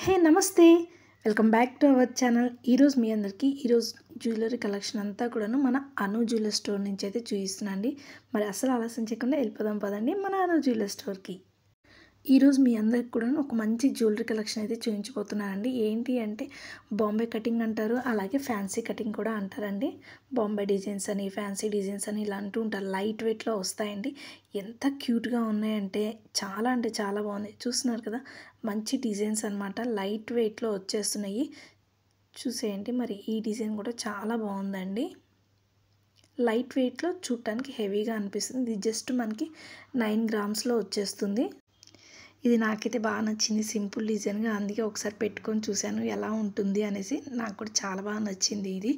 హే నమస్తే welcome back to our channel. ఈరోజు మీ అందరికీ జ్యువెలరీ కలెక్షన్ అంతా కూడాను మన అను జ్యువెలరీ స్టోర్ నుంచి అయితే చూపిస్తున్నాను అండి. మరి అసలు ఆలస్యం చేయకుండా వెళ్ళిపోదాం పదండి మన అను జ్యువెలరీ స్టోర్కి. ఈరోజు మీ అందరికి కూడా ఒక మంచి జ్యువెలరీ కలెక్షన్ అయితే చూపించబోతున్నానండి. ఏంటి అంటే బాంబే కటింగ్ అంటారు, అలాగే ఫ్యాన్సీ కటింగ్ కూడా అంటారండి. బాంబే డిజైన్స్ అని, ఫ్యాన్సీ డిజైన్స్ అని ఇలా అంటూ ఉంటారు. లైట్ వెయిట్లో వస్తాయండి. ఎంత క్యూట్గా ఉన్నాయంటే చాలా అంటే చాలా బాగున్నాయి. చూస్తున్నారు కదా, మంచి డిజైన్స్ అనమాట. లైట్ వెయిట్లో వచ్చేస్తున్నాయి. చూసేయండి. మరి ఈ డిజైన్ కూడా చాలా బాగుందండి. లైట్ వెయిట్లో చూడటానికి హెవీగా అనిపిస్తుంది. ఇది జస్ట్ మనకి 9 గ్రామ్స్లో వచ్చేస్తుంది. ఇది నాకైతే బాగా నచ్చింది, సింపుల్ డిజైన్గా. అందుకే ఒకసారి పెట్టుకొని చూశాను ఎలా ఉంటుంది అనేసి. నాకు కూడా చాలా బాగా నచ్చింది ఇది.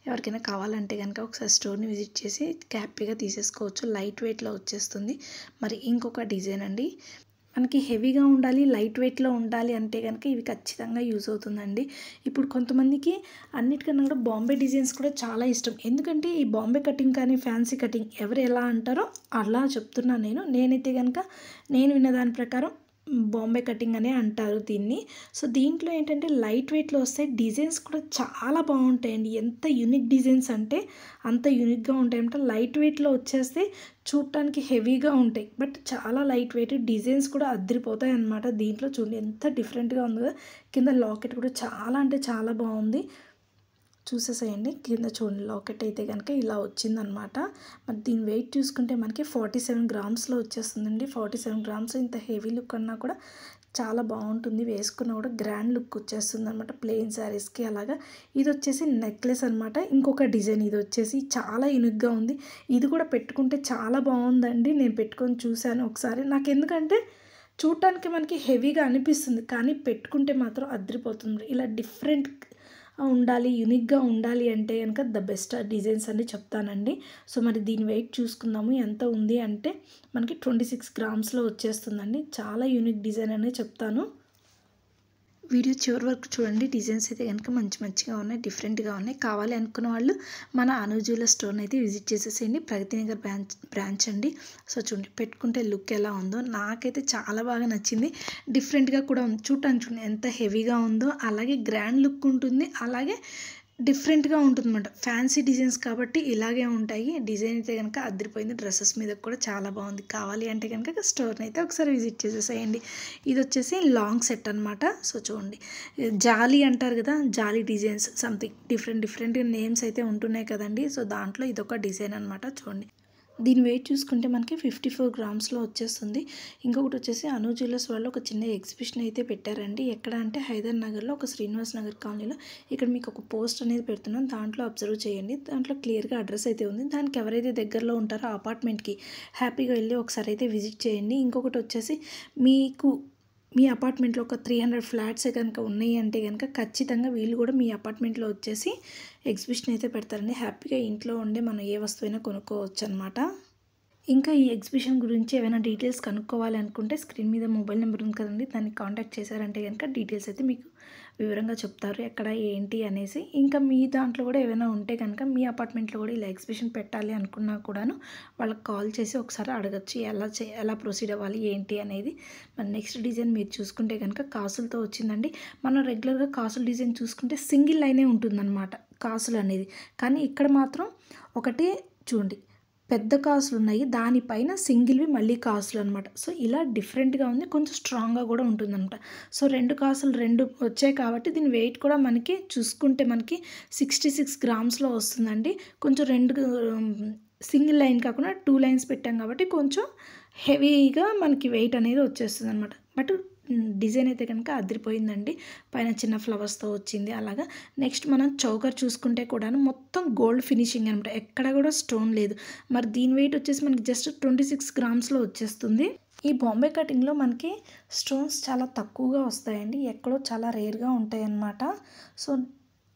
ఎవరికైనా కావాలంటే కనుక ఒకసారి స్టోర్ని విజిట్ చేసి హ్యాపీగా తీసేసుకోవచ్చు. లైట్ వెయిట్లో వచ్చేస్తుంది. మరి ఇంకొక డిజైన్ అండి, మనకి హెవీగా ఉండాలి, లైట్ వెయిట్లో ఉండాలి అంటే కనుక ఇవి ఖచ్చితంగా యూజ్ అవుతుందండి. ఇప్పుడు కొంతమందికి అన్నిటికన్నా కూడా బాంబే డిజైన్స్ కూడా చాలా ఇష్టం. ఎందుకంటే ఈ బాంబే కటింగ్ కానీ ఫ్యాన్సీ కటింగ్ ఎవరు ఎలా అంటారో అలా చెప్తున్నాను నేనైతే కనుక నేను విన్న దాని ప్రకారం బాంబే కటింగ్ అనే అంటారు దీన్ని. సో దీంట్లో ఏంటంటే లైట్ వెయిట్లో వస్తాయి. డిజైన్స్ కూడా చాలా బాగుంటాయండి. ఎంత యూనిక్ డిజైన్స్ అంటే అంత యూనిక్గా ఉంటాయంటే. లైట్ వెయిట్లో వచ్చేస్తే చూడటానికి హెవీగా ఉంటాయి, బట్ చాలా లైట్ వెయిట్. డిజైన్స్ కూడా అదిరిపోతాయి అన్నమాట. దీంట్లో చూడండి ఎంత డిఫరెంట్గా ఉంది కదా. కింద లాకెట్ కూడా చాలా అంటే చాలా బాగుంది. చూసేసేయండి. కింద చూడండి, లాకెట్ అయితే కనుక ఇలా వచ్చిందనమాట. మరి దీని వెయిట్ చూసుకుంటే మనకి 47 గ్రామ్స్లో వచ్చేస్తుందండి. 47 గ్రామ్స్ ఇంత హెవీ లుక్ అన్నా కూడా చాలా బాగుంటుంది. వేసుకున్న కూడా గ్రాండ్ లుక్ వచ్చేస్తుంది అనమాట. ప్లెయిన్ శారీస్కి అలాగా. ఇది వచ్చేసి నెక్లెస్ అనమాట. ఇంకొక డిజైన్ ఇది వచ్చేసి చాలా యూనిక్గా ఉంది. ఇది కూడా పెట్టుకుంటే చాలా బాగుందండి. నేను పెట్టుకొని చూశాను ఒకసారి. నాకు ఎందుకంటే చూడటానికి మనకి హెవీగా అనిపిస్తుంది, కానీ పెట్టుకుంటే మాత్రం అదిరిపోతుంది. ఇలా డిఫరెంట్ ఉండాలి, యూనిక్గా ఉండాలి అంటే కనుక ద బెస్ట్ డిజైన్స్ అన్ని చెప్తానండి. సో మరి దీని వెయిట్ చూసుకుందాము ఎంత ఉంది అంటే మనకి 26 గ్రామ్స్లో వచ్చేస్తుందండి. చాలా యూనిక్ డిజైన్ అనే చెప్తాను. వీడియో చివరి వరకు చూడండి. డిజైన్స్ అయితే కనుక మంచిగా ఉన్నాయి, డిఫరెంట్గా ఉన్నాయి. కావాలి అనుకున్న వాళ్ళు మన అను జ్యువెలరీ స్టోర్ని అయితే విజిట్ చేసేసేయండి. ప్రగతినగర్ బ్రాంచ్ అండి. సో చూడండి, పెట్టుకుంటే లుక్ ఎలా ఉందో నాకైతే చాలా బాగా నచ్చింది. డిఫరెంట్గా కూడా ఉంది. చూడండి ఎంత హెవీగా ఉందో. అలాగే గ్రాండ్ లుక్ ఉంటుంది, అలాగే డిఫరెంట్గా ఉంటుందన్నమాట. ఫ్యాన్సీ డిజైన్స్ కాబట్టి ఇలాగే ఉంటాయి. డిజైన్ అయితే కనుక అదిరిపోయింది. డ్రెస్సెస్ మీద కూడా చాలా బాగుంది. కావాలి అంటే కనుక స్టోర్ని అయితే ఒకసారి విజిట్ చేసేసేయండి. ఇది వచ్చేసి లాంగ్ సెట్ అనమాట. సో చూడండి, జాలీ అంటారు కదా, జాలీ డిజైన్స్ సంథింగ్ డిఫరెంట్ నేమ్స్ అయితే ఉంటున్నాయి కదండి. సో దాంట్లో ఇదొక డిజైన్ అనమాట. చూడండి, దీని వెయిట్ చూసుకుంటే మనకి 54 గ్రామ్స్లో వచ్చేస్తుంది. ఇంకొకటి వచ్చేసి అను జ్యువెలర్స్ వాళ్ళు ఒక చిన్న ఎగ్జిబిషన్ అయితే పెట్టారండి. ఎక్కడ అంటే హైదర్ నగర్లో ఒక శ్రీనివాస్ నగర్ కాలనీలో. ఇక్కడ మీకు ఒక పోస్ట్ అనేది పెడుతున్నాను, దాంట్లో అబ్జర్వ్ చేయండి. దాంట్లో క్లియర్గా అడ్రస్ అయితే ఉంది. దానికి ఎవరైతే దగ్గరలో ఉంటారో ఆ అపార్ట్మెంట్కి హ్యాపీగా వెళ్ళి ఒకసారి అయితే విజిట్ చేయండి. ఇంకొకటి వచ్చేసి మీ అపార్ట్మెంట్లో ఒక 300 ఫ్లాట్స్ కనుక ఉన్నాయి అంటే కనుక ఖచ్చితంగా వీళ్ళు కూడా మీ అపార్ట్మెంట్లో వచ్చేసి ఎగ్జిబిషన్ అయితే పెడతారండి. హ్యాపీగా ఇంట్లో ఉండే మనం ఏ వస్తువైనా కొనుక్కోవచ్చు అనమాట. ఇంకా ఈ ఎగ్జిబిషన్ గురించి ఏమైనా డీటెయిల్స్ కనుక్కోవాలి అనుకుంటే స్క్రీన్ మీద మొబైల్ నెంబర్ ఉంది కదండి, దాన్ని కాంటాక్ట్ చేశారంటే కనుక డీటెయిల్స్ అయితే మీకు వివరంగా చెప్తారు ఎక్కడ ఏంటి అనేసి. ఇంకా మీ దాంట్లో కూడా ఏమైనా ఉంటే కనుక మీ అపార్ట్మెంట్లో కూడా ఇలా ఎగ్జిబిషన్ పెట్టాలి అనుకున్నా కూడాను వాళ్ళకి కాల్ చేసి ఒకసారి అడగచ్చు ఎలా ప్రొసీడ్ అవ్వాలి ఏంటి అనేది. మరి నెక్స్ట్ డిజైన్ మీరు చూసుకుంటే కనుక కాసులతో వచ్చిందండి. మనం రెగ్యులర్గా కాసుల డిజైన్ చూసుకుంటే సింగిల్ లైనే ఉంటుందన్నమాట కాసులు అనేది. కానీ ఇక్కడ మాత్రం ఒకటి చూడండి, పెద్ద కాసులు ఉన్నాయి, దానిపైన సింగిల్వి మళ్ళీ కాసులు అనమాట. సో ఇలా డిఫరెంట్గా ఉంది, కొంచెం స్ట్రాంగ్గా కూడా ఉంటుందన్నమాట. సో రెండు కాసులు వచ్చాయి కాబట్టి దీని వెయిట్ కూడా మనకి చూసుకుంటే మనకి 66 గ్రామ్స్లో వస్తుందండి. కొంచెం సింగిల్ లైన్ కాకుండా 2 లైన్స్ పెట్టాం కాబట్టి కొంచెం హెవీగా మనకి వెయిట్ అనేది వచ్చేస్తుంది అనమాట. బట్ డిజైన్ అయితే కనుక అదిరిపోయిందండి. పైన చిన్న ఫ్లవర్స్తో వచ్చింది అలాగా. నెక్స్ట్ మనం చౌకర్ చూసుకుంటే కూడా మొత్తం గోల్డ్ ఫినిషింగ్ అనమాట, ఎక్కడ కూడా స్టోన్ లేదు. మరి దీని వెయిట్ వచ్చేసి మనకి జస్ట్ 26 గ్రామ్స్లో వచ్చేస్తుంది. ఈ బాంబే కటింగ్లో మనకి స్టోన్స్ చాలా తక్కువగా వస్తాయండి, ఎక్కడో చాలా రేర్గా ఉంటాయి అన్నమాట. సో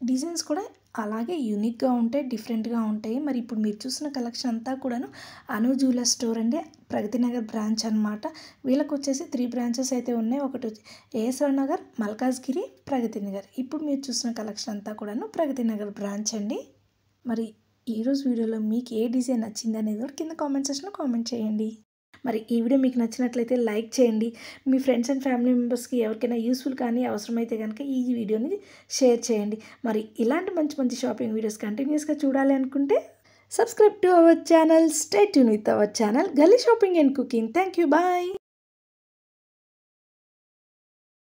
డిజైన్స్ కూడా అలాగే యూనిక్గా ఉంటాయి, డిఫరెంట్గా ఉంటాయి. మరి ఇప్పుడు మీరు చూసిన కలెక్షన్ అంతా కూడాను అను జ్యువెలరీ స్టోర్ అండి, ప్రగతినగర్ బ్రాంచ్ అనమాట. వీళ్ళకి వచ్చేసి 3 బ్రాంచెస్ అయితే ఉన్నాయి. ఒకటి వచ్చి ఏఎస్ఆర్ నగర్, మల్కాజ్గిరి, ప్రగతినగర్. ఇప్పుడు మీరు చూసిన కలెక్షన్ అంతా కూడాను ప్రగతినగర్ బ్రాంచ్ అండి. మరి ఈరోజు వీడియోలో మీకు ఏ డిజైన్ నచ్చింది అనేది కూడా కింద కామెంట్ సెక్షన్లో కామెంట్ చేయండి. మరి ఈ వీడియో మీకు నచ్చినట్లయితే లైక్ చేయండి. మీ ఫ్రెండ్స్ అండ్ ఫ్యామిలీ మెంబర్స్కి ఎవరికైనా యూస్ఫుల్ కానీ అవసరమైతే కనుక ఈ వీడియోని షేర్ చేయండి. మరి ఇలాంటి మంచి మంచి షాపింగ్ వీడియోస్ కంటిన్యూస్గా చూడాలి అనుకుంటే subscribe to our channel. Stay tuned with our channel Gully Shopping and Cooking. Thank you. Bye.